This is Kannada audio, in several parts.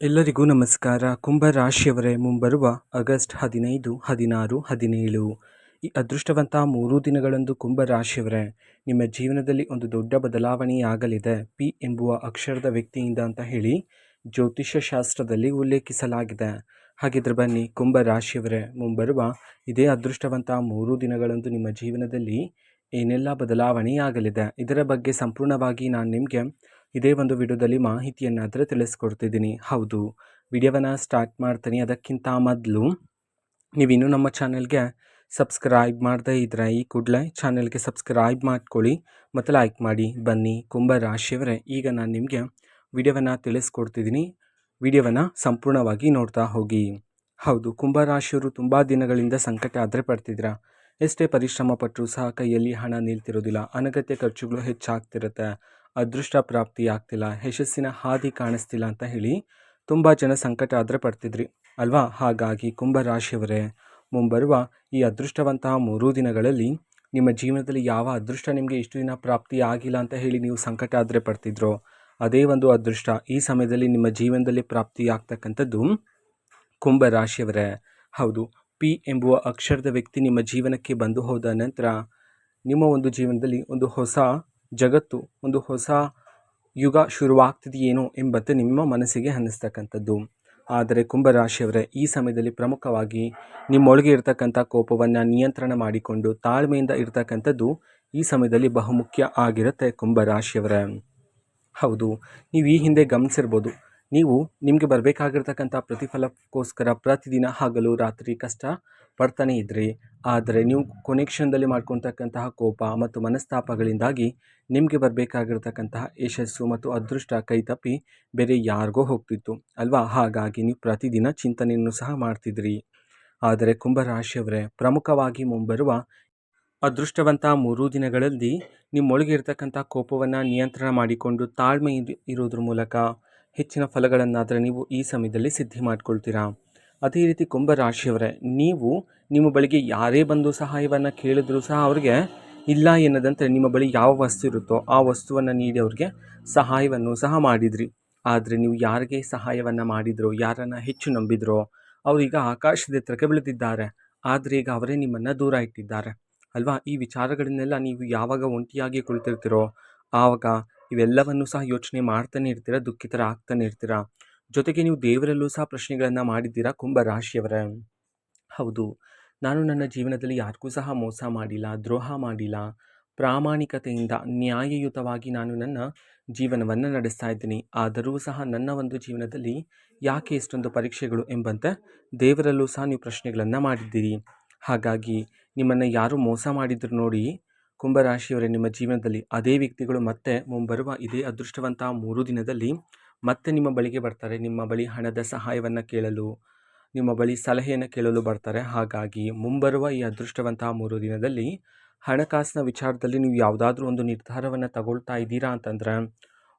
ಎಲ್ಲರಿಗೂ ನಮಸ್ಕಾರ. ಕುಂಭ ರಾಶಿಯವರೇ, ಮುಂಬರುವ ಆಗಸ್ಟ್ 15, 16, 17 ಈ ಅದೃಷ್ಟವಂತ 3 ದಿನಗಳಂದು ಕುಂಭ ರಾಶಿಯವರೇ, ನಿಮ್ಮ ಜೀವನದಲ್ಲಿ ಒಂದು ದೊಡ್ಡ ಬದಲಾವಣೆಯಾಗಲಿದೆ. ಪಿ ಎಂಬುವ ಅಕ್ಷರದ ವ್ಯಕ್ತಿಯಿಂದ ಅಂತ ಹೇಳಿ ಜ್ಯೋತಿಷ್ಯ ಶಾಸ್ತ್ರದಲ್ಲಿ ಉಲ್ಲೇಖಿಸಲಾಗಿದೆ. ಹಾಗಿದ್ರೆ ಬನ್ನಿ, ಕುಂಭ ರಾಶಿಯವರೇ, ಮುಂಬರುವ ಇದೇ ಅದೃಷ್ಟವಂತ 3 ದಿನಗಳಂದು ನಿಮ್ಮ ಜೀವನದಲ್ಲಿ ಏನೆಲ್ಲ ಬದಲಾವಣೆಯಾಗಲಿದೆ, ಇದರ ಬಗ್ಗೆ ಸಂಪೂರ್ಣವಾಗಿ ನಾನು ನಿಮಗೆ ಇದೇ ಒಂದು ವಿಡಿಯೋದಲ್ಲಿ ಮಾಹಿತಿಯನ್ನಾದರೆ ತಿಳಿಸ್ಕೊಡ್ತಿದ್ದೀನಿ. ಹೌದು, ವಿಡಿಯೋವನ್ನು ಸ್ಟಾರ್ಟ್ ಮಾಡ್ತೀನಿ. ಅದಕ್ಕಿಂತ ಮೊದಲು ನೀವಿನ್ನೂ ನಮ್ಮ ಚಾನೆಲ್ಗೆ ಸಬ್ಸ್ಕ್ರೈಬ್ ಮಾಡದೇ ಇದ್ದರೆ ಈ ಕೂಡಲೇ ಚಾನೆಲ್ಗೆ ಸಬ್ಸ್ಕ್ರೈಬ್ ಮಾಡ್ಕೊಳ್ಳಿ ಮತ್ತು ಲೈಕ್ ಮಾಡಿ. ಬನ್ನಿ ಕುಂಭ ರಾಶಿಯವರೇ, ಈಗ ನಾನು ನಿಮಗೆ ವಿಡಿಯೋವನ್ನು ತಿಳಿಸ್ಕೊಡ್ತಿದ್ದೀನಿ. ವಿಡಿಯೋವನ್ನು ಸಂಪೂರ್ಣವಾಗಿ ನೋಡ್ತಾ ಹೋಗಿ. ಹೌದು, ಕುಂಭ ರಾಶಿಯವರು ತುಂಬ ದಿನಗಳಿಂದ ಸಂಕಟ ಆದರೆ ಪಡ್ತಿದ್ದೀರಾ. ಎಷ್ಟೇ ಪರಿಶ್ರಮ ಪಟ್ಟರೂ ಸಹ ಕೈಯಲ್ಲಿ ಹಣ ನಿಲ್ತಿರೋದಿಲ್ಲ. ಅನಗತ್ಯ ಖರ್ಚುಗಳು ಹೆಚ್ಚಾಗ್ತಿರುತ್ತೆ. ಅದೃಷ್ಟ ಪ್ರಾಪ್ತಿ ಆಗ್ತಿಲ್ಲ, ಯಶಸ್ಸಿನ ಹಾದಿ ಕಾಣಿಸ್ತಿಲ್ಲ ಅಂತ ಹೇಳಿ ತುಂಬ ಜನ ಸಂಕಟ ಆದರೆ ಪಡ್ತಿದ್ರಿ ಅಲ್ವಾ. ಹಾಗಾಗಿ ಕುಂಭ ರಾಶಿಯವರೇ, ಮುಂಬರುವ ಈ ಅದೃಷ್ಟವಂತ 3 ದಿನಗಳಲ್ಲಿ ನಿಮ್ಮ ಜೀವನದಲ್ಲಿ ಯಾವ ಅದೃಷ್ಟ ನಿಮಗೆ ಇಷ್ಟು ದಿನ ಪ್ರಾಪ್ತಿ ಆಗಿಲ್ಲ ಅಂತ ಹೇಳಿ ನೀವು ಸಂಕಟ ಆದರೆ ಪಡ್ತಿದ್ರೋ, ಅದೇ ಒಂದು ಅದೃಷ್ಟ ಈ ಸಮಯದಲ್ಲಿ ನಿಮ್ಮ ಜೀವನದಲ್ಲಿ ಪ್ರಾಪ್ತಿ ಆಗ್ತಕ್ಕಂಥದ್ದು ಕುಂಭ ರಾಶಿಯವರೇ. ಹೌದು, ಪಿ ಎಂಬುವ ಅಕ್ಷರದ ವ್ಯಕ್ತಿ ನಿಮ್ಮ ಜೀವನಕ್ಕೆ ಬಂದು ಹೋದ ನಂತರ ನಿಮ್ಮ ಒಂದು ಜೀವನದಲ್ಲಿ ಒಂದು ಹೊಸ ಜಗತ್ತು, ಒಂದು ಹೊಸ ಯುಗ ಶುರುವಾಗ್ತಿದೆಯೇನೋ ಎಂಬಂತೆ ನಿಮ್ಮ ಮನಸ್ಸಿಗೆ ಅನ್ನಿಸ್ತಕ್ಕಂಥದ್ದು. ಆದರೆ ಕುಂಭರಾಶಿಯವರೇ, ಈ ಸಮಯದಲ್ಲಿ ಪ್ರಮುಖವಾಗಿ ನಿಮ್ಮೊಳಗೆ ಇರ್ತಕ್ಕಂಥ ಕೋಪವನ್ನು ನಿಯಂತ್ರಣ ಮಾಡಿಕೊಂಡು ತಾಳ್ಮೆಯಿಂದ ಇರ್ತಕ್ಕಂಥದ್ದು ಈ ಸಮಯದಲ್ಲಿ ಬಹುಮುಖ್ಯ ಆಗಿರುತ್ತೆ ಕುಂಭರಾಶಿಯವರೇ. ಹೌದು, ನೀವು ಈ ಹಿಂದೆ ಗಮನಿಸಿರ್ಬೋದು, ನೀವು ನಿಮಗೆ ಬರಬೇಕಾಗಿರ್ತಕ್ಕಂಥ ಪ್ರತಿಫಲಕ್ಕೋಸ್ಕರ ಪ್ರತಿದಿನ ಹಗಲು ರಾತ್ರಿ ಕಷ್ಟ ಪಡ್ತಾನೆ ಇದ್ರಿ. ಆದರೆ ನೀವು ಕೊನೆ ಕ್ಷಣದಲ್ಲಿ ಮಾಡ್ಕೊಳ್ತಕ್ಕಂತಹ ಕೋಪ ಮತ್ತು ಮನಸ್ತಾಪಗಳಿಂದಾಗಿ ನಿಮಗೆ ಬರಬೇಕಾಗಿರ್ತಕ್ಕಂತಹ ಯಶಸ್ಸು ಮತ್ತು ಅದೃಷ್ಟ ಕೈ ತಪ್ಪಿ ಬೇರೆ ಯಾರಿಗೋ ಹೋಗ್ತಿತ್ತು ಅಲ್ವಾ. ಹಾಗಾಗಿ ನೀವು ಪ್ರತಿದಿನ ಚಿಂತನೆಯನ್ನು ಸಹ ಮಾಡ್ತಿದ್ರಿ. ಆದರೆ ಕುಂಭರಾಶಿಯವರೇ, ಪ್ರಮುಖವಾಗಿ ಮುಂಬರುವ ಅದೃಷ್ಟವಂತ 3 ದಿನಗಳಲ್ಲಿ ನಿಮ್ಮೊಳಗೆ ಇರ್ತಕ್ಕಂಥ ಕೋಪವನ್ನು ನಿಯಂತ್ರಣ ಮಾಡಿಕೊಂಡು ತಾಳ್ಮೆ ಇರೋದ್ರ ಮೂಲಕ ಹೆಚ್ಚಿನ ಫಲಗಳನ್ನಾದರೆ ನೀವು ಈ ಸಮಯದಲ್ಲಿ ಸಿದ್ಧಿ ಮಾಡ್ಕೊಳ್ತೀರಾ. ಅದೇ ರೀತಿ ಕುಂಭ ರಾಶಿಯವರೇ, ನೀವು ನಿಮ್ಮ ಬಳಿಗೆ ಯಾರೇ ಬಂದು ಸಹಾಯವನ್ನು ಕೇಳಿದ್ರೂ ಸಹ ಅವ್ರಿಗೆ ಇಲ್ಲ ಎನ್ನದಂತೆ ನಿಮ್ಮ ಬಳಿ ಯಾವ ವಸ್ತು ಇರುತ್ತೋ ಆ ವಸ್ತುವನ್ನು ನೀಡಿ ಅವ್ರಿಗೆ ಸಹಾಯವನ್ನು ಸಹ ಮಾಡಿದ್ರಿ. ಆದರೆ ನೀವು ಯಾರಿಗೆ ಸಹಾಯವನ್ನು ಮಾಡಿದ್ರೋ, ಯಾರನ್ನು ಹೆಚ್ಚು ನಂಬಿದ್ರೋ ಅವರೀಗ ಆಕಾಶದ ಎತ್ತರಕ್ಕೆ ಬೆಳೆದಿದ್ದಾರೆ. ಆದರೆ ಈಗ ಅವರೇ ನಿಮ್ಮನ್ನು ದೂರ ಇಟ್ಟಿದ್ದಾರೆ ಅಲ್ವಾ. ಈ ವಿಚಾರಗಳನ್ನೆಲ್ಲ ನೀವು ಯಾವಾಗ ಒಂಟಿಯಾಗಿ ಕುಳಿತಿರ್ತೀರೋ ಆವಾಗ ಇವೆಲ್ಲವನ್ನು ಸಹ ಯೋಚನೆ ಮಾಡ್ತಾನೆ ಇರ್ತೀರಾ, ದುಃಖಿತರಾಗ್ತಾನೆ ಇರ್ತೀರಾ. ಜೊತೆಗೆ ನೀವು ದೇವರಲ್ಲೂ ಸಹ ಪ್ರಶ್ನೆಗಳನ್ನು ಮಾಡಿದ್ದೀರಾ ಕುಂಭ ರಾಶಿಯವರೇ. ಹೌದು, ನಾನು ನನ್ನ ಜೀವನದಲ್ಲಿ ಯಾರಿಗೂ ಸಹ ಮೋಸ ಮಾಡಿಲ್ಲ, ದ್ರೋಹ ಮಾಡಿಲ್ಲ. ಪ್ರಾಮಾಣಿಕತೆಯಿಂದ ನ್ಯಾಯಯುತವಾಗಿ ನಾನು ನನ್ನ ಜೀವನವನ್ನು ನಡೆಸ್ತಾ ಇದ್ದೀನಿ. ಆದರೂ ಸಹ ನನ್ನ ಒಂದು ಜೀವನದಲ್ಲಿ ಯಾಕೆ ಇಷ್ಟೊಂದು ಪರೀಕ್ಷೆಗಳು ಎಂಬಂತೆ ದೇವರಲ್ಲೂ ಸಹ ನೀವು ಪ್ರಶ್ನೆಗಳನ್ನು ಮಾಡಿದ್ದೀರಿ. ಹಾಗಾಗಿ ನಿಮ್ಮನ್ನು ಯಾರು ಮೋಸ ಮಾಡಿದ್ರು ನೋಡಿ ಕುಂಭರಾಶಿಯವರೇ, ನಿಮ್ಮ ಜೀವನದಲ್ಲಿ ಅದೇ ವ್ಯಕ್ತಿಗಳು ಮತ್ತೆ ಮುಂಬರುವ ಇದೇ ಅದೃಷ್ಟವಂತ 3 ದಿನದಲ್ಲಿ ಮತ್ತೆ ನಿಮ್ಮ ಬಳಿಗೆ ಬರ್ತಾರೆ. ನಿಮ್ಮ ಬಳಿ ಹಣದ ಸಹಾಯವನ್ನು ಕೇಳಲು, ನಿಮ್ಮ ಬಳಿ ಸಲಹೆಯನ್ನು ಕೇಳಲು ಬರ್ತಾರೆ. ಹಾಗಾಗಿ ಮುಂಬರುವ ಈ ಅದೃಷ್ಟವಂತ 3 ದಿನದಲ್ಲಿ ಹಣಕಾಸಿನ ವಿಚಾರದಲ್ಲಿ ನೀವು ಯಾವುದಾದ್ರೂ ಒಂದು ನಿರ್ಧಾರವನ್ನು ತಗೊಳ್ತಾ ಇದ್ದೀರಾ ಅಂತಂದರೆ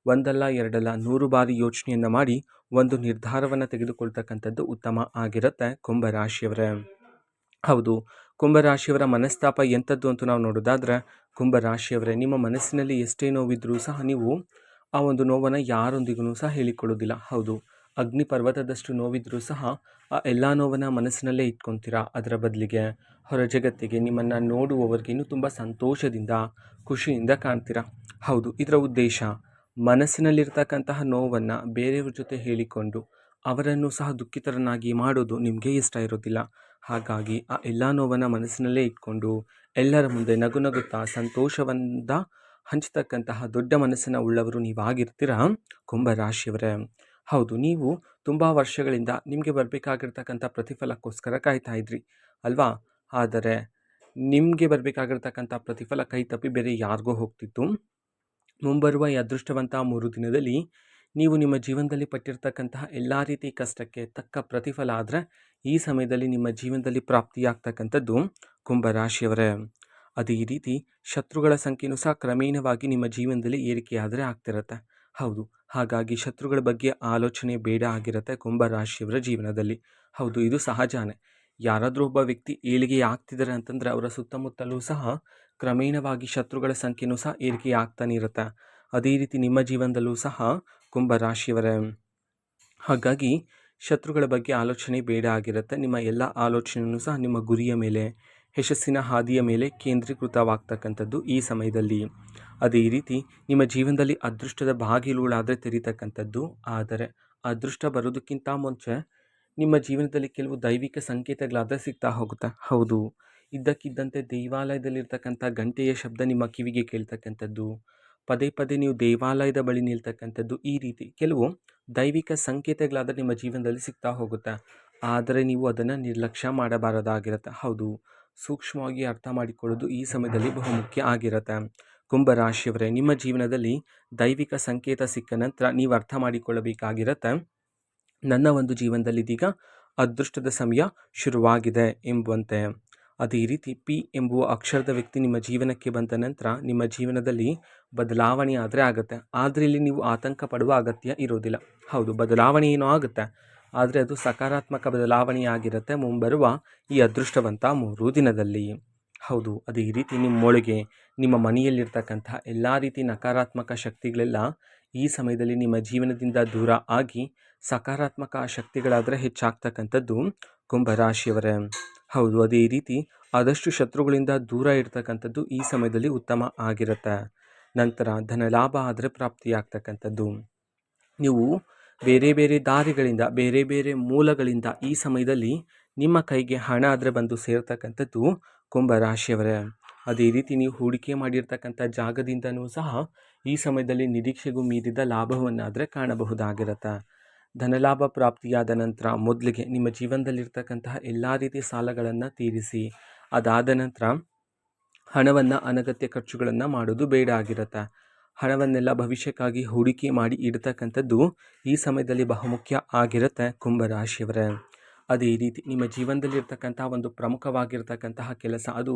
ಒಂದಲ್ಲ ಎರಡಲ್ಲ 100 ಬಾರಿ ಯೋಚನೆಯನ್ನು ಮಾಡಿ ಒಂದು ನಿರ್ಧಾರವನ್ನು ತೆಗೆದುಕೊಳ್ತಕ್ಕಂಥದ್ದು ಉತ್ತಮ ಆಗಿರುತ್ತೆ ಕುಂಭರಾಶಿಯವರೇ. ಹೌದು, ಕುಂಭರಾಶಿಯವರ ಮನಸ್ತಾಪ ಎಂಥದ್ದು ಅಂತ ನಾವು ನೋಡೋದಾದರೆ, ಕುಂಭರಾಶಿಯವರೇ, ನಿಮ್ಮ ಮನಸ್ಸಿನಲ್ಲಿ ಎಷ್ಟೇ ನೋವಿದ್ರೂ ಸಹ ನೀವು ಆ ಒಂದು ನೋವನ್ನು ಯಾರೊಂದಿಗೂ ಸಹ ಹೇಳಿಕೊಳ್ಳೋದಿಲ್ಲ. ಹೌದು, ಅಗ್ನಿ ಪರ್ವತದಷ್ಟು ನೋವಿದ್ರೂ ಸಹ ಆ ಎಲ್ಲ ನೋವನ್ನು ಮನಸ್ಸಿನಲ್ಲೇ ಇಟ್ಕೊತೀರಾ. ಅದರ ಬದಲಿಗೆ ಹೊರ ಜಗತ್ತಿಗೆ ನಿಮ್ಮನ್ನು ನೋಡುವವರಿಗೆ ಇನ್ನೂ ತುಂಬ ಸಂತೋಷದಿಂದ ಖುಷಿಯಿಂದ ಕಾಣ್ತೀರಾ. ಹೌದು, ಇದರ ಉದ್ದೇಶ ಮನಸ್ಸಿನಲ್ಲಿರ್ತಕ್ಕಂತಹ ನೋವನ್ನು ಬೇರೆಯವ್ರ ಜೊತೆ ಹೇಳಿಕೊಂಡು ಅವರನ್ನು ಸಹ ದುಃಖಿತರನ್ನಾಗಿ ಮಾಡೋದು ನಿಮಗೆ ಇಷ್ಟ ಇರೋದಿಲ್ಲ. ಹಾಗಾಗಿ ಆ ಎಲ್ಲ ನೋವನ್ನು ಮನಸ್ಸಿನಲ್ಲೇ ಇಟ್ಕೊಂಡು ಎಲ್ಲರ ಮುಂದೆ ನಗು ನಗುತ್ತಾ ಸಂತೋಷದಿಂದ ಹಂಚತಕ್ಕಂತಹ ದೊಡ್ಡ ಮನಸ್ಸಿನ ಉಳ್ಳವರು ನೀವಾಗಿರ್ತೀರಾ ಕುಂಭರಾಶಿಯವರೇ. ಹೌದು, ನೀವು ತುಂಬ ವರ್ಷಗಳಿಂದ ನಿಮಗೆ ಬರಬೇಕಾಗಿರ್ತಕ್ಕಂಥ ಪ್ರತಿಫಲಕ್ಕೋಸ್ಕರ ಕಾಯ್ತಾ ಇದ್ರಿ ಅಲ್ವಾ. ಆದರೆ ನಿಮಗೆ ಬರಬೇಕಾಗಿರ್ತಕ್ಕಂಥ ಪ್ರತಿಫಲ ಕೈ ತಪ್ಪಿ ಬೇರೆ ಯಾರಿಗೋ ಹೋಗ್ತಿತ್ತು. ಮುಂಬರುವ ಈ ಅದೃಷ್ಟವಂತ 3 ದಿನದಲ್ಲಿ ನೀವು ನಿಮ್ಮ ಜೀವನದಲ್ಲಿ ಪಟ್ಟಿರ್ತಕ್ಕಂತಹ ಎಲ್ಲ ರೀತಿ ಕಷ್ಟಕ್ಕೆ ತಕ್ಕ ಪ್ರತಿಫಲ ಆದರೆ ಈ ಸಮಯದಲ್ಲಿ ನಿಮ್ಮ ಜೀವನದಲ್ಲಿ ಪ್ರಾಪ್ತಿಯಾಗ್ತಕ್ಕಂಥದ್ದು ಕುಂಭರಾಶಿಯವರೇ. ಅದೇ ರೀತಿ ಶತ್ರುಗಳ ಸಂಖ್ಯೆಯೂ ಸಹ ಕ್ರಮೇಣವಾಗಿ ನಿಮ್ಮ ಜೀವನದಲ್ಲಿ ಏರಿಕೆಯಾದರೆ ಆಗ್ತಿರುತ್ತೆ. ಹೌದು, ಹಾಗಾಗಿ ಶತ್ರುಗಳ ಬಗ್ಗೆ ಆಲೋಚನೆ ಬೇಡ ಆಗಿರುತ್ತೆ ಕುಂಭರಾಶಿಯವರ ಜೀವನದಲ್ಲಿ. ಹೌದು, ಇದು ಸಹಜನೇ. ಯಾರಾದರೂ ಒಬ್ಬ ವ್ಯಕ್ತಿ ಏಳಿಗೆ ಆಗ್ತಿದ್ದಾರೆ ಅಂತಂದರೆ ಅವರ ಸುತ್ತಮುತ್ತಲೂ ಸಹ ಕ್ರಮೇಣವಾಗಿ ಶತ್ರುಗಳ ಸಂಖ್ಯೆಯೂ ಸಹ ಏರಿಕೆ ಆಗ್ತಾನೆ ಇರುತ್ತೆ. ಅದೇ ರೀತಿ ನಿಮ್ಮ ಜೀವನದಲ್ಲೂ ಸಹ ಕುಂಭರಾಶಿಯವರೇ ಹಾಗಾಗಿ ಶತ್ರುಗಳ ಬಗ್ಗೆ ಆಲೋಚನೆ ಬೇಡ ಆಗಿರುತ್ತೆ. ನಿಮ್ಮ ಎಲ್ಲ ಆಲೋಚನೆಯೂ ಸಹ ನಿಮ್ಮ ಗುರಿಯ ಮೇಲೆ, ಯಶಸ್ಸಿನ ಹಾದಿಯ ಮೇಲೆ ಕೇಂದ್ರೀಕೃತವಾಗ್ತಕ್ಕಂಥದ್ದು ಈ ಸಮಯದಲ್ಲಿ. ಅದೇ ರೀತಿ ನಿಮ್ಮ ಜೀವನದಲ್ಲಿ ಅದೃಷ್ಟದ ಬಾಗಿಲುಗಳಾದರೆ ತೆರೀತಕ್ಕಂಥದ್ದು. ಆದರೆ ಅದೃಷ್ಟ ಬರೋದಕ್ಕಿಂತ ಮುಂಚೆ ನಿಮ್ಮ ಜೀವನದಲ್ಲಿ ಕೆಲವು ದೈವಿಕ ಸಂಕೇತಗಳಾದರೆ ಸಿಗ್ತಾ ಹೋಗುತ್ತೆ. ಹೌದು, ಇದ್ದಕ್ಕಿದ್ದಂತೆ ದೇವಾಲಯದಲ್ಲಿರ್ತಕ್ಕಂಥ ಗಂಟೆಯ ಶಬ್ದ ನಿಮ್ಮ ಕಿವಿಗೆ ಕೇಳ್ತಕ್ಕಂಥದ್ದು, ಪದೇ ಪದೇ ನೀವು ದೇವಾಲಯದ ಬಳಿ ನಿಲ್ತಕ್ಕಂಥದ್ದು, ಈ ರೀತಿ ಕೆಲವು ದೈವಿಕ ಸಂಕೇತಗಳಾದರೆ ನಿಮ್ಮ ಜೀವನದಲ್ಲಿ ಸಿಗ್ತಾ ಹೋಗುತ್ತೆ. ಆದರೆ ನೀವು ಅದನ್ನು ನಿರ್ಲಕ್ಷ್ಯ ಮಾಡಬಾರದಾಗಿರುತ್ತೆ. ಹೌದು, ಸೂಕ್ಷ್ಮವಾಗಿ ಅರ್ಥ ಮಾಡಿಕೊಳ್ಳೋದು ಈ ಸಮಯದಲ್ಲಿ ಬಹುಮುಖ್ಯ ಆಗಿರುತ್ತೆ. ಕುಂಭರಾಶಿಯವರೇ, ನಿಮ್ಮ ಜೀವನದಲ್ಲಿ ದೈವಿಕ ಸಂಕೇತ ಸಿಕ್ಕ ನಂತರ ನೀವು ಅರ್ಥ ಮಾಡಿಕೊಳ್ಳಬೇಕಾಗಿರುತ್ತೆ, ನನ್ನ ಒಂದು ಜೀವನದಲ್ಲಿ ಇದೀಗ ಅದೃಷ್ಟದ ಸಮಯ ಶುರುವಾಗಿದೆ ಎಂಬಂತೆ. ಅದೇ ರೀತಿ ಪಿ ಎಂಬುವ ಅಕ್ಷರದ ವ್ಯಕ್ತಿ ನಿಮ್ಮ ಜೀವನಕ್ಕೆ ಬಂದ ನಂತರ ನಿಮ್ಮ ಜೀವನದಲ್ಲಿ ಬದಲಾವಣೆ ಆದರೆ ಆಗುತ್ತೆ. ಆದರೆ ಇಲ್ಲಿ ನೀವು ಆತಂಕ ಪಡುವ ಅಗತ್ಯ ಇರೋದಿಲ್ಲ. ಹೌದು, ಬದಲಾವಣೆ ಏನೋ ಆಗುತ್ತೆ, ಆದರೆ ಅದು ಸಕಾರಾತ್ಮಕ ಬದಲಾವಣೆಯಾಗಿರುತ್ತೆ ಮುಂಬರುವ ಈ ಅದೃಷ್ಟವಂತ 3 ದಿನದಲ್ಲಿ. ಹೌದು, ಅದೇ ರೀತಿ ನಿಮ್ಮೊಳಗೆ, ನಿಮ್ಮ ಮನೆಯಲ್ಲಿರ್ತಕ್ಕಂತಹ ಎಲ್ಲ ರೀತಿ ನಕಾರಾತ್ಮಕ ಶಕ್ತಿಗಳೆಲ್ಲ ಈ ಸಮಯದಲ್ಲಿ ನಿಮ್ಮ ಜೀವನದಿಂದ ದೂರ ಆಗಿ ಸಕಾರಾತ್ಮಕ ಶಕ್ತಿಗಳಾದರೆ ಹೆಚ್ಚಾಗ್ತಕ್ಕಂಥದ್ದು ಕುಂಭರಾಶಿಯವರೇ. ಹೌದು, ಅದೇ ರೀತಿ ಆದಷ್ಟು ಶತ್ರುಗಳಿಂದ ದೂರ ಇರ್ತಕ್ಕಂಥದ್ದು ಈ ಸಮಯದಲ್ಲಿ ಉತ್ತಮ ಆಗಿರುತ್ತೆ. ನಂತರ ಧನಲಾಭ ಆದರೆ ಪ್ರಾಪ್ತಿಯಾಗ್ತಕ್ಕಂಥದ್ದು. ನೀವು ಬೇರೆ ಬೇರೆ ದಾರಿಗಳಿಂದ, ಬೇರೆ ಬೇರೆ ಮೂಲಗಳಿಂದ ಈ ಸಮಯದಲ್ಲಿ ನಿಮ್ಮ ಕೈಗೆ ಹಣ ಆದರೆ ಬಂದು ಸೇರ್ತಕ್ಕಂಥದ್ದು ಕುಂಭರಾಶಿಯವರೇ. ಅದೇ ರೀತಿ ನೀವು ಹೂಡಿಕೆ ಮಾಡಿರ್ತಕ್ಕಂಥ ಜಾಗದಿಂದನೂ ಸಹ ಈ ಸಮಯದಲ್ಲಿ ನಿರೀಕ್ಷೆಗೂ ಮೀರಿದ ಲಾಭವನ್ನಾದರೆ ಕಾಣಬಹುದಾಗಿರುತ್ತೆ. ಧನಲಾಭ ಪ್ರಾಪ್ತಿಯಾದ ನಂತರ ಮೊದಲಿಗೆ ನಿಮ್ಮ ಜೀವನದಲ್ಲಿರ್ತಕ್ಕಂತಹ ಎಲ್ಲ ರೀತಿ ಸಾಲಗಳನ್ನು ತೀರಿಸಿ, ಅದಾದ ನಂತರ ಹಣವನ್ನು ಅನಗತ್ಯ ಖರ್ಚುಗಳನ್ನು ಮಾಡೋದು ಬೇಡ ಆಗಿರುತ್ತೆ. ಹಣವನ್ನೆಲ್ಲ ಭವಿಷ್ಯಕ್ಕಾಗಿ ಹೂಡಿಕೆ ಮಾಡಿ ಇಡ್ತಕ್ಕಂಥದ್ದು ಈ ಸಮಯದಲ್ಲಿ ಬಹುಮುಖ್ಯ ಆಗಿರುತ್ತೆ ಕುಂಭರಾಶಿಯವರೇ. ಅದೇ ರೀತಿ ನಿಮ್ಮ ಜೀವನದಲ್ಲಿರ್ತಕ್ಕಂಥ ಒಂದು ಪ್ರಮುಖವಾಗಿರ್ತಕ್ಕಂತಹ ಕೆಲಸ, ಅದು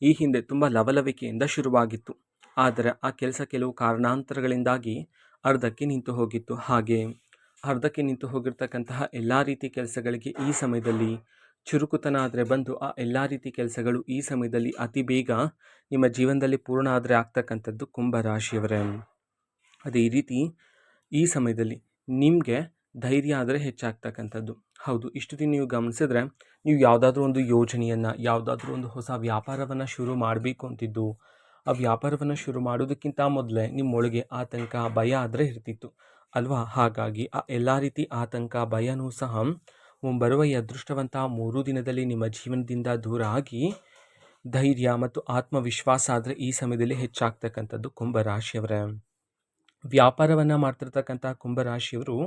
ಈ ಹಿಂದೆ ತುಂಬ ಲವಲವಿಕೆಯಿಂದ ಶುರುವಾಗಿತ್ತು, ಆದರೆ ಆ ಕೆಲಸ ಕೆಲವು ಕಾರಣಾಂತರಗಳಿಂದಾಗಿ ಅರ್ಧಕ್ಕೆ ನಿಂತು ಹೋಗಿತ್ತು. ಹಾಗೆ ಅರ್ಧಕ್ಕೆ ನಿಂತು ಹೋಗಿರ್ತಕ್ಕಂತಹ ಎಲ್ಲ ರೀತಿ ಕೆಲಸಗಳಿಗೆ ಈ ಸಮಯದಲ್ಲಿ ಚುರುಕುತನ ಆದರೆ ಬಂದು ಆ ಎಲ್ಲ ರೀತಿ ಕೆಲಸಗಳು ಈ ಸಮಯದಲ್ಲಿ ಅತಿ ಬೇಗ ನಿಮ್ಮ ಜೀವನದಲ್ಲಿ ಪೂರ್ಣ ಆದರೆ ಆಗ್ತಕ್ಕಂಥದ್ದು ಕುಂಭರಾಶಿಯವರೇ. ಅದೇ ರೀತಿ ಈ ಸಮಯದಲ್ಲಿ ನಿಮಗೆ ಧೈರ್ಯ ಆದರೆ ಹೆಚ್ಚಾಗ್ತಕ್ಕಂಥದ್ದು. ಹೌದು, ಇಷ್ಟು ದಿನ ನೀವು ಗಮನಿಸಿದ್ರೆ, ನೀವು ಯಾವುದಾದ್ರೂ ಒಂದು ಯೋಜನೆಯನ್ನು, ಯಾವುದಾದ್ರೂ ಒಂದು ಹೊಸ ವ್ಯಾಪಾರವನ್ನು ಶುರು ಮಾಡಬೇಕು ಅಂತಿದ್ದು, ಆ ವ್ಯಾಪಾರವನ್ನು ಶುರು ಮಾಡೋದಕ್ಕಿಂತ ಮೊದಲೇ ನಿಮ್ಮೊಳಗೆ ಆತಂಕ, ಭಯ ಆದರೆ ಇರ್ತಿತ್ತು ಅಲ್ವಾ? ಹಾಗಾಗಿ ಆ ಎಲ್ಲ ರೀತಿ ಆತಂಕ, ಭಯನೂ ಸಹ ಮುಂಬರುವ ಈ ಅದೃಷ್ಟವಂತ 3 ದಿನದಲ್ಲಿ ನಿಮ್ಮ ಜೀವನದಿಂದ ದೂರ ಆಗಿ ಧೈರ್ಯ ಮತ್ತು ಆತ್ಮವಿಶ್ವಾಸ ಆದರೆ ಈ ಸಮಯದಲ್ಲಿ ಹೆಚ್ಚಾಗ್ತಕ್ಕಂಥದ್ದು ಕುಂಭರಾಶಿಯವರೇ. ವ್ಯಾಪಾರವನ್ನು ಮಾಡ್ತಿರ್ತಕ್ಕಂಥ ಕುಂಭರಾಶಿಯವರು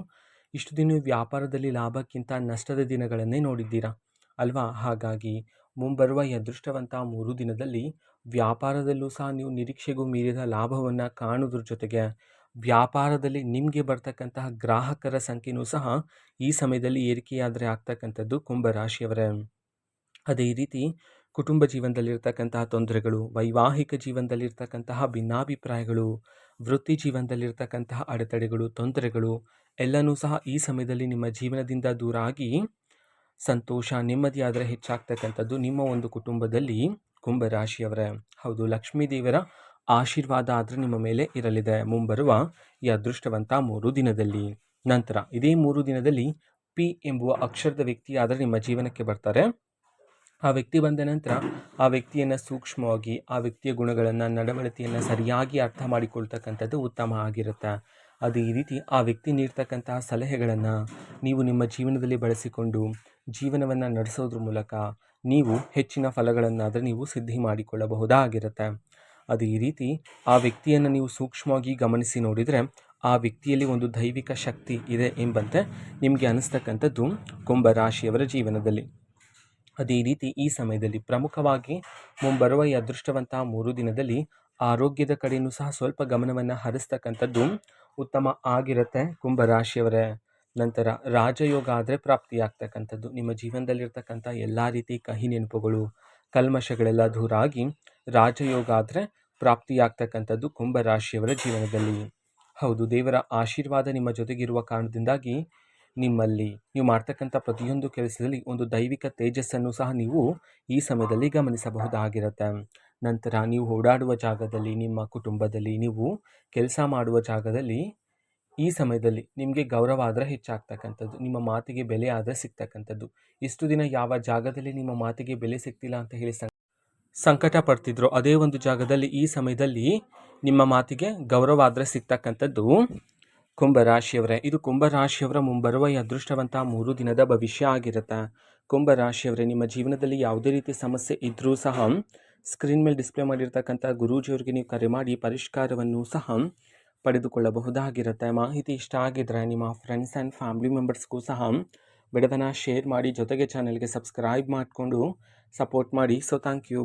ಇಷ್ಟು ದಿನ ವ್ಯಾಪಾರದಲ್ಲಿ ಲಾಭಕ್ಕಿಂತ ನಷ್ಟದ ದಿನಗಳನ್ನೇ ನೋಡಿದ್ದೀರಾ ಅಲ್ವಾ? ಹಾಗಾಗಿ ಮುಂಬರುವ ಈ ಅದೃಷ್ಟವಂತ 3 ದಿನದಲ್ಲಿ ವ್ಯಾಪಾರದಲ್ಲೂ ಸಹ ನೀವು ನಿರೀಕ್ಷೆಗೂ ಮೀರಿದ ಲಾಭವನ್ನು ಕಾಣೋದ್ರ ಜೊತೆಗೆ ವ್ಯಾಪಾರದಲ್ಲಿ ನಿಮಗೆ ಬರ್ತಕ್ಕಂತಹ ಗ್ರಾಹಕರ ಸಂಖ್ಯೆಯೂ ಸಹ ಈ ಸಮಯದಲ್ಲಿ ಏರಿಕೆಯಾದರೆ ಆಗ್ತಕ್ಕಂಥದ್ದು ಕುಂಭರಾಶಿಯವರೇ. ಅದೇ ರೀತಿ ಕುಟುಂಬ ಜೀವನದಲ್ಲಿರ್ತಕ್ಕಂತಹ ತೊಂದರೆಗಳು, ವೈವಾಹಿಕ ಜೀವನದಲ್ಲಿರ್ತಕ್ಕಂತಹ ಭಿನ್ನಾಭಿಪ್ರಾಯಗಳು, ವೃತ್ತಿ ಜೀವನದಲ್ಲಿರ್ತಕ್ಕಂತಹ ಅಡೆತಡೆಗಳು, ತೊಂದರೆಗಳು ಎಲ್ಲನೂ ಸಹ ಈ ಸಮಯದಲ್ಲಿ ನಿಮ್ಮ ಜೀವನದಿಂದ ದೂರ ಆಗಿ ಸಂತೋಷ, ನೆಮ್ಮದಿ ಆದರೆ ಹೆಚ್ಚಾಗ್ತಕ್ಕಂಥದ್ದು ನಿಮ್ಮ ಒಂದು ಕುಟುಂಬದಲ್ಲಿ ಕುಂಭರಾಶಿಯವರೇ. ಹೌದು, ಲಕ್ಷ್ಮೀ ದೇವರ ಆಶೀರ್ವಾದ ಆದರೆ ನಿಮ್ಮ ಮೇಲೆ ಇರಲಿದೆ ಮುಂಬರುವ ಈ ಅದೃಷ್ಟವಂತ 3 ದಿನದಲ್ಲಿ. ನಂತರ ಇದೇ 3 ದಿನದಲ್ಲಿ ಪಿ ಎಂಬುವ ಅಕ್ಷರದ ವ್ಯಕ್ತಿ ಆದರೆ ನಿಮ್ಮ ಜೀವನಕ್ಕೆ ಬರ್ತಾರೆ. ಆ ವ್ಯಕ್ತಿ ಬಂದ ನಂತರ ಆ ವ್ಯಕ್ತಿಯನ್ನು ಸೂಕ್ಷ್ಮವಾಗಿ, ಆ ವ್ಯಕ್ತಿಯ ಗುಣಗಳನ್ನು, ನಡವಳಿಕೆಯನ್ನು ಸರಿಯಾಗಿ ಅರ್ಥ ಮಾಡಿಕೊಳ್ತಕ್ಕಂಥದ್ದು ಉತ್ತಮ ಆಗಿರುತ್ತೆ. ಅದೇ ರೀತಿ ಆ ವ್ಯಕ್ತಿ ನೀಡ್ತಕ್ಕಂತಹ ಸಲಹೆಗಳನ್ನು ನೀವು ನಿಮ್ಮ ಜೀವನದಲ್ಲಿ ಬಳಸಿಕೊಂಡು ಜೀವನವನ್ನು ನಡೆಸೋದ್ರ ಮೂಲಕ ನೀವು ಹೆಚ್ಚಿನ ಫಲಗಳನ್ನಾದರೆ ನೀವು ಸಿದ್ಧಿ ಮಾಡಿಕೊಳ್ಳಬಹುದಾಗಿರುತ್ತೆ. ಅದೇ ರೀತಿ ಆ ವ್ಯಕ್ತಿಯನ್ನು ನೀವು ಸೂಕ್ಷ್ಮವಾಗಿ ಗಮನಿಸಿ ನೋಡಿದರೆ ಆ ವ್ಯಕ್ತಿಯಲ್ಲಿ ಒಂದು ದೈವಿಕ ಶಕ್ತಿ ಇದೆ ಎಂಬಂತೆ ನಿಮಗೆ ಅನಿಸ್ತಕ್ಕಂಥದ್ದು ಕುಂಭರಾಶಿಯವರ ಜೀವನದಲ್ಲಿ. ಅದೇ ರೀತಿ ಈ ಸಮಯದಲ್ಲಿ ಪ್ರಮುಖವಾಗಿ ಮುಂಬರುವ ಈ ಅದೃಷ್ಟವಂತ 3 ದಿನದಲ್ಲಿ ಆರೋಗ್ಯದ ಕಡೆಯೂ ಸಹ ಸ್ವಲ್ಪ ಗಮನವನ್ನು ಹರಿಸ್ತಕ್ಕಂಥದ್ದು ಉತ್ತಮ ಆಗಿರುತ್ತೆ ಕುಂಭರಾಶಿಯವರೇ. ನಂತರ ರಾಜಯೋಗ ಆದರೆ ಪ್ರಾಪ್ತಿಯಾಗ್ತಕ್ಕಂಥದ್ದು. ನಿಮ್ಮ ಜೀವನದಲ್ಲಿರ್ತಕ್ಕಂಥ ಎಲ್ಲ ರೀತಿ ಕಹಿ ನೆನಪುಗಳು, ಕಲ್ಮಶಗಳೆಲ್ಲ ದೂರ ಆಗಿ ರಾಜಯೋಗ ಆದರೆ ಪ್ರಾಪ್ತಿಯಾಗ್ತಕ್ಕಂಥದ್ದು ಕುಂಭರಾಶಿಯವರ ಜೀವನದಲ್ಲಿ. ಹೌದು, ದೇವರ ಆಶೀರ್ವಾದ ನಿಮ್ಮ ಜೊತೆಗಿರುವ ಕಾರಣದಿಂದಾಗಿ ನಿಮ್ಮಲ್ಲಿ ನೀವು ಮಾಡ್ತಕ್ಕಂಥ ಪ್ರತಿಯೊಂದು ಕೆಲಸದಲ್ಲಿ ಒಂದು ದೈವಿಕ ತೇಜಸ್ಸನ್ನು ಸಹ ನೀವು ಈ ಸಮಯದಲ್ಲಿ ಗಮನಿಸಬಹುದಾಗಿರುತ್ತೆ. ನಂತರ ನೀವು ಓಡಾಡುವ ಜಾಗದಲ್ಲಿ, ನಿಮ್ಮ ಕುಟುಂಬದಲ್ಲಿ, ನೀವು ಕೆಲಸ ಮಾಡುವ ಜಾಗದಲ್ಲಿ ಈ ಸಮಯದಲ್ಲಿ ನಿಮಗೆ ಗೌರವ ಆದರೆ ಹೆಚ್ಚಾಗ್ತಕ್ಕಂಥದ್ದು, ನಿಮ್ಮ ಮಾತಿಗೆ ಬೆಲೆ ಆದರೆ ಸಿಗ್ತಕ್ಕಂಥದ್ದು. ಇಷ್ಟು ದಿನ ಯಾವ ಜಾಗದಲ್ಲಿ ನಿಮ್ಮ ಮಾತಿಗೆ ಬೆಲೆ ಸಿಗ್ತಿಲ್ಲ ಅಂತ ಹೇಳಿ ಸಂಕಟ ಪಡ್ತಿದ್ರು, ಅದೇ ಒಂದು ಜಾಗದಲ್ಲಿ ಈ ಸಮಯದಲ್ಲಿ ನಿಮ್ಮ ಮಾತಿಗೆ ಗೌರವ ಆದರೆ ಸಿಗ್ತಕ್ಕಂಥದ್ದು. ಕುಂಭರಾಶಿಯವರೇ, ಇದು ಕುಂಭರಾಶಿಯವರ ಮುಂಬರುವ ಈ ಅದೃಷ್ಟವಂತ 3 ದಿನದ ಭವಿಷ್ಯ ಆಗಿರುತ್ತೆ. ಕುಂಭರಾಶಿಯವರೇ, ನಿಮ್ಮ ಜೀವನದಲ್ಲಿ ಯಾವುದೇ ರೀತಿ ಸಮಸ್ಯೆ ಇದ್ದರೂ ಸಹ ಸ್ಕ್ರೀನ್ ಮೇಲೆ ಡಿಸ್ಪ್ಲೇ ಮಾಡಿರ್ತಕ್ಕಂಥ ಗುರೂಜಿಯವರಿಗೆ ನೀವು ಕರೆ ಮಾಡಿ ಪರಿಷ್ಕಾರವನ್ನು ಸಹ ಪಡೆದುಕೊಳ್ಳಬಹುದಾಗಿರುತ್ತೆ. ಮಾಹಿತಿ ಇಷ್ಟ ಆಗಿದ್ರೆ ನಿಮ್ಮ ಫ್ರೆಂಡ್ಸ್ ಆ್ಯಂಡ್ ಫ್ಯಾಮಿಲಿ ಮೆಂಬರ್ಸ್ಗೂ ಸಹ ವಿಡಿಯೋವನ್ನು ಶೇರ್ ಮಾಡಿ, ಜೊತೆಗೆ ಚಾನಲ್ಗೆ ಸಬ್ಸ್ಕ್ರೈಬ್ ಮಾಡಿಕೊಂಡು ಸಪೋರ್ಟ್ ಮಾಡಿ. So thank you.